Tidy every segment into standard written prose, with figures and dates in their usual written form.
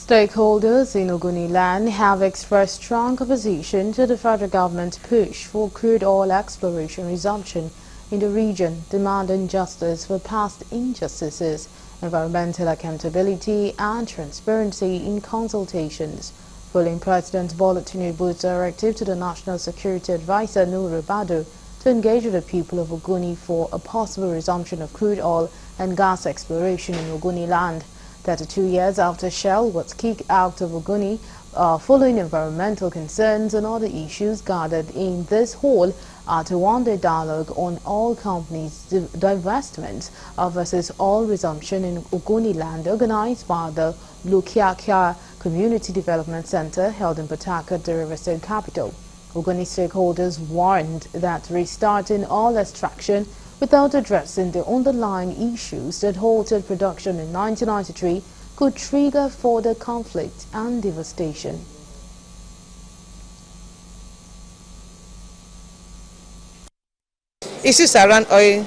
Stakeholders in Ogoni land have expressed strong opposition to the federal government's push for crude oil exploration resumption in the region, demanding justice for past injustices, environmental accountability and transparency in consultations. Following President Bola Tinubu's directive to the National Security Advisor Nuru Bado to engage with the people of Ogoni for a possible resumption of crude oil and gas exploration in Ogoni land. 32 years after Shell was kicked out of Ogoni, following environmental concerns and other issues gathered in this hall at a one-day dialogue on all companies' divestment versus oil resumption in Ogoni land, organized by the Lukiakia Community Development Center held in Port Harcourt, the River State capital. Ogoni stakeholders warned that restarting oil extraction without addressing the underlying issues that halted production in 1993 could trigger further conflict and devastation. Issues around oil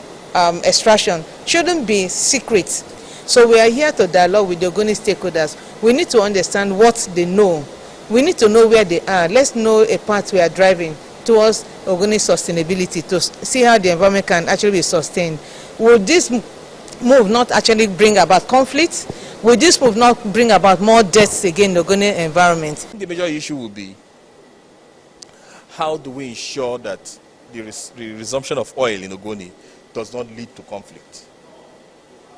extraction shouldn't be secret. So we are here to dialogue with the Ogoni stakeholders. We need to understand what they know. We need to know where they are. Let's know a path we are driving towards Ogoni sustainability, to see how the environment can actually be sustained. Will this move not actually bring about conflict? Will this move not bring about more deaths again in the Ogoni environment? The major issue will be, how do we ensure that the resumption of oil in Ogoni does not lead to conflict?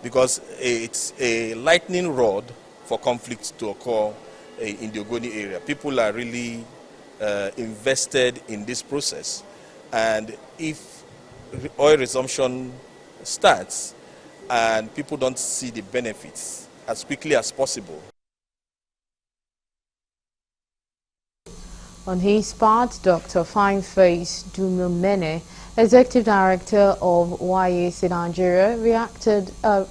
Because it's a lightning rod for conflict to occur in the Ogoni area. People are really invested in this process, and if oil resumption starts and people don't see the benefits as quickly as possible. On his part, Dr. Fineface Dumumene, Executive Director of YAC Nigeria,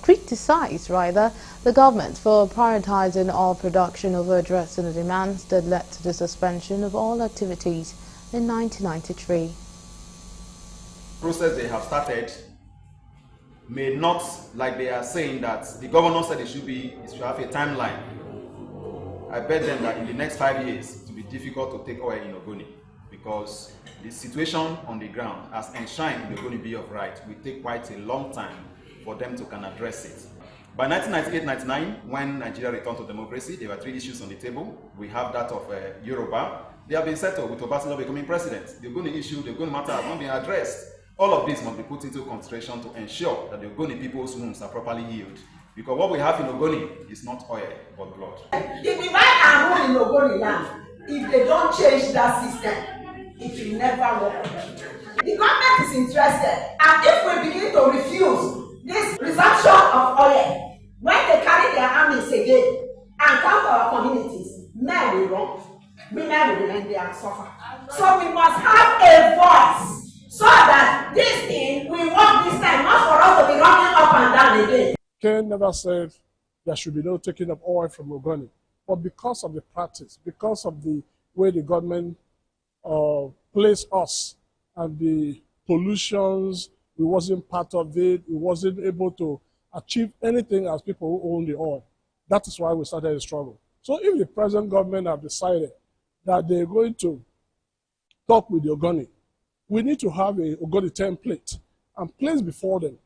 criticized the government for prioritizing oil production over addressing the demands that led to the suspension of all activities in 1993. Process they have started may not, like they are saying that the governor said it should have a timeline. I bet them that in the next 5 years it will be difficult to take oil in Ogoni, because the situation on the ground as enshrined in the Ogoni Bill of Rights will take quite a long time for them to can address it. By 1998-99, when Nigeria returned to democracy, there were 3 issues on the table. We have that of Yoruba. They have been settled with Obasanjo becoming president. The Ogoni issue, the Ogoni matter has not been addressed. All of this must be put into consideration to ensure that the Ogoni people's wounds are properly healed. Because what we have in Ogoni is not oil, but blood. If we buy our own in Ogoni land, if they don't change that system, it will never work. The government is interested, and if we begin to refuse this resumption of oil, when they carry their armies again and come to our communities, men will run, women will remain there and suffer. So we must have a voice so that this thing will work this time, not for us to be running up and down again. Ken never said there should be no taking of oil from Ogoni, but because of the practice, because of the way the government placed us and the pollutions, we wasn't part of it, we wasn't able to achieve anything as people who own the oil. That is why we started a struggle. So if the present government have decided that they're going to talk with the Ogoni, we need to have a Ogoni template and place before them